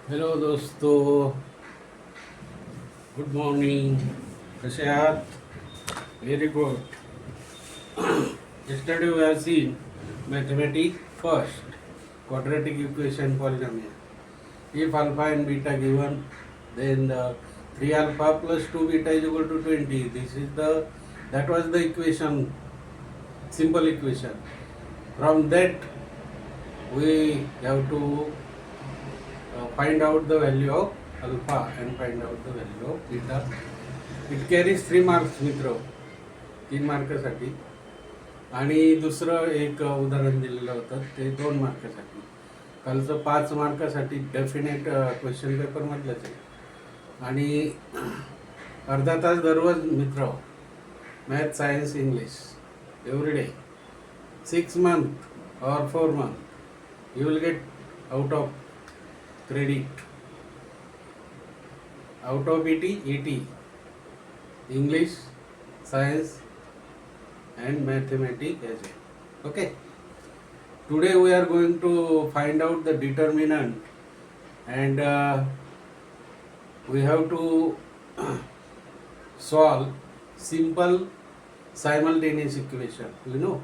Hello दोस्तों, good morning. कसे आहात? Very good. Yesterday we have seen mathematics first, quadratic equation polynomial. If alpha and beta given, then 3 alpha plus 2 beta is equal to 20. That was the equation, simple equation. From that we have to find out the value of alpha and find out the value of beta. It carries 3 marks मित्र, 3 मार्कासाठी. आणि दुसरं एक उदाहरण दिलेलं होतं ते 2 मार्कासाठी. कालचं 5 मार्कासाठी definite question पेपरमधलंच आहे. आणि अर्धा तास दररोज मित्र, math, science, English every day, 6 month or 4 month you will get out of credit, out of ET, English, science and mathematics as well. Okay. Today we are going to find out the determinant, and we have to solve simple simultaneous equation. You know,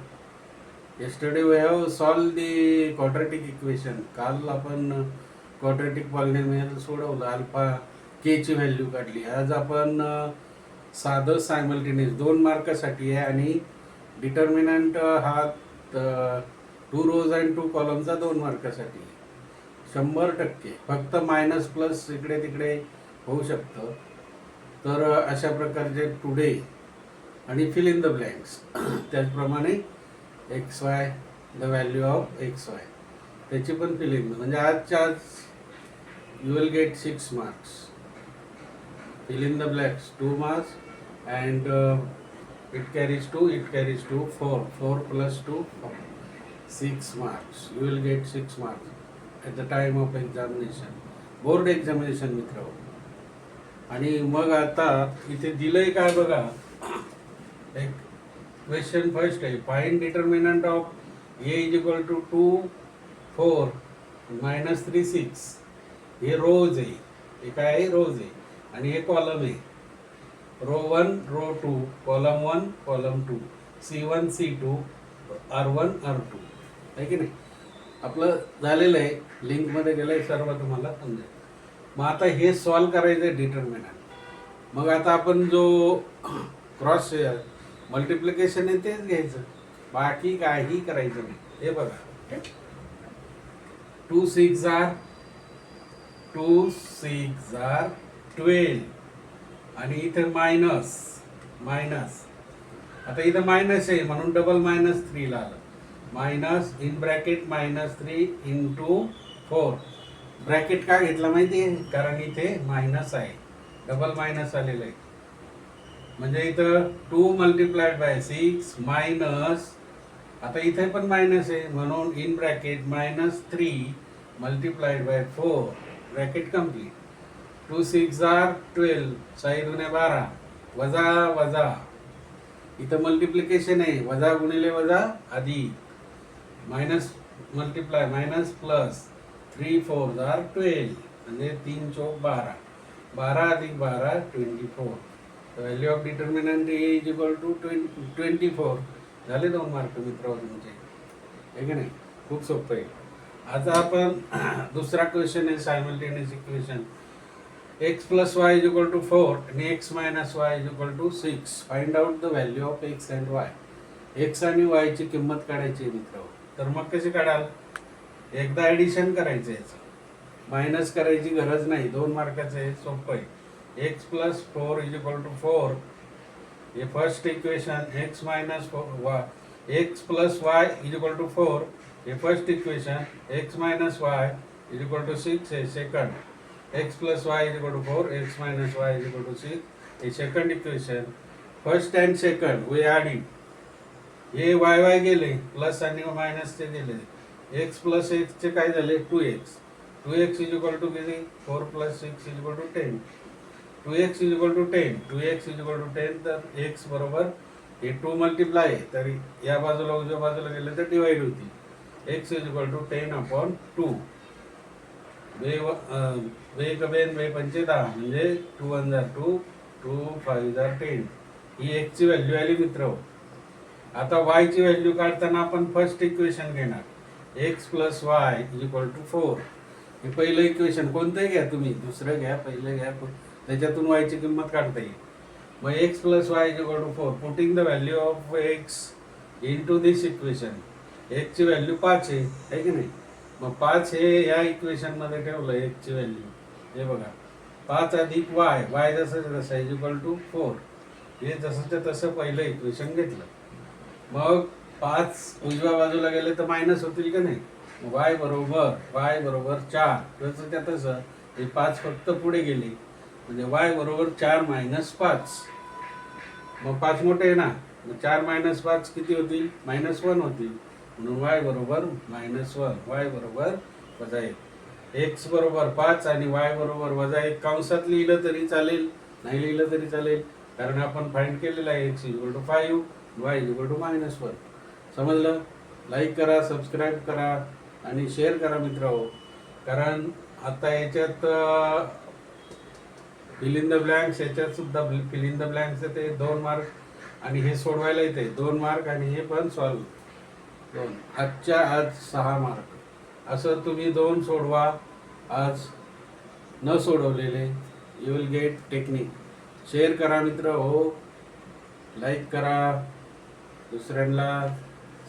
yesterday we have solved the quadratic equation. काल आपण quadratic polynomial सोडवलं, alpha के ची value काढली. आज आपण साधं simultaneous 2 मार्कासाठी आहे आणि डिटर्मिनंट हा 2 रोज अँड 2 कॉलमचा 2 मार्कासाठी. 100% फक्त मायनस प्लस इकडे तिकडे होऊ शकतं. तर अशा प्रकारचे टुडे आणि फिल इन द ब्लँक्स. त्याचप्रमाणे x Y, the value of x Y, त्याची पण फिल इन. म्हणजे आजच्या आज you will get 6 marks. Fill in the blanks 2 marks, and it carries 2, 4 plus 2, 6 marks. You will get 6 marks at the time of examination, board examination मित्र. आणि मग आता इथे दिलंय काय बघा, एक क्वेश्चन फर्स्ट आहे, find determinant of a is equal to 2, 4, -3, 6. हे रोज आहे, हे काय आहे, रोज आहे. आणि हे कॉलम आहे, row 1, row 2, column 1, column 2, C1, C2, R1, R2 आहे की नाही. आपलं झालेलं आहे, लिंकमध्ये गेलं आहे, सर्व तुम्हाला समजेल. मग आता हे सॉल्व करायचं आहे डिटर्मिनंट. मग आता आपण जो क्रॉस मल्टिप्लिकेशन आहे तेच घ्यायचं, बाकी काही करायचं नाही. हे बघा, 2 6 are 12, आणि इथे मायनस. आता इथं मायनस आहे म्हणून डबल -3 ला आलं. Minus in bracket -3 into 4. Bracket का घेतला माहिती आहे, कारण इथे मायनस आहे, डबल मायनस आलेलं आहे. म्हणजे इथं 2 मल्टिप्लाइड बाय 6 मायनस, आता इथे पण मायनस आहे म्हणून in bracket -3 multiplied by 4, bracket complete. 2 6 are 12, 6 दुने 12, वजा वजा, इथं मल्टिप्लिकेशन आहे, वजा गुणिले वजा अधिक, minus multiply minus plus, 3 4 are 12, म्हणजे 3 चौक 12, 12 अधिक 12 24. Value of determinant is equal to 24. झाले 2 मार्क मित्र तुमचे, आहे की नाही. खूप सोपं आहे. आता आपण दुसरा क्वेश्चन आहे simultaneous equation. x plus y is equal to 4 and x minus y is equal to 6. Find out the value of x and y. x आणि y ची किंमत काढायची मित्र. तर मग कशी काढाल, एकदा ॲडिशन करायचं, याचं मायनस करायची गरज नाही. 2 मार्काचं आहे, सोपं आहे. x plus 4 is equal to 4, हे first equation. x minus 4, x plus y is equal to 4, हे first equation. x minus y is equal to 6 हे second. x plus y is equal to 4, x minus y is equal to 6, हे second equation. First and second we adding, हे y गेले, plus आणि मायनसचे गेले. x plus एक्सचे काय झाले, 2x. 2x is equal to किती, 4 plus 6 is equal to 10. 2x is equal to 10, 2x is equal to 10. तर x बरोबर हे 2 मल्टिप्लाय आहे, तर या बाजूला उजव्या बाजूला गेले तर डिवाइड होतील. x is equal to 10/2. बे कबेन बे पंचे 10 म्हणजे 2 1 जार 2 2 5 जार 10. ही x ची व्हॅल्यू आली मित्र. आता y ची व्हॅल्यू काढताना आपण फर्स्ट इक्वेशन घेणार x plus y equal to 4. हे पहिलं इक्वेशन कोणतंही घ्या तुम्ही, दुसरं घ्या, पहिलं घ्या, त्याच्यातून y ची किंमत काढता येईल. मग x plus y equal to 4 putting the value of x into this equation. x ची व्हॅल्यू 5 आहे की नाही. मग 5 हे या इक्वेशन मध्ये ठेवलं x ची व्हॅल्यू. हे बघा 5 अधिक वाय, वाय जसं तसं इक्वल टू 4. हे जसंच्या तसं पहिलं इक्वेशन घेतलं. मग 5 उजव्या बाजूला गेले तर मायनस होतील का नाही. y बरोबर 4 तसंच्या तसं हे 5 फक्त पुढे गेले म्हणजे y बरोबर 4 मायनस 5. मग 5 मोठे आहे ना, मग 4 मायनस 5 किती होतील, -1 होतील. म्हणून y बरोबर -1, y बरोबर -1. x बरोबर 5 आणि y बरोबर -1 कंसात लिहिलं तरी चालेल, नाही लिहिलं तरी चालेल, कारण आपण फाइंड केलेलं आहे x = 5, y = -1. समजलं. लाईक करा, सबस्क्राईब करा आणि शेअर करा मित्रांनो. कारण आता याच्यात फिल इन द ब्लँक्स, याच्यात सुद्धा फिल इन द ब्लँक्स येते 2 मार्क आणि हे सोडवायला येते 2 मार्क आणि हे पण सॉल्व 2. आजच्या आज 6 मार्क. असं तुम्ही 2 सोडवा आज न सोडवलेले, you will get technique. Share करा मित्र हो, लाईक करा, दुसऱ्यांना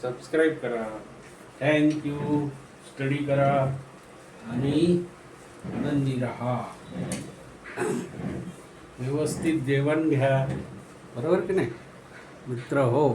सबस्क्राईब करा. थँक्यू. स्टडी करा आणि आनंदी राहा. व्यवस्थित जेवण घ्या, बरोबर की नाही मित्र हो.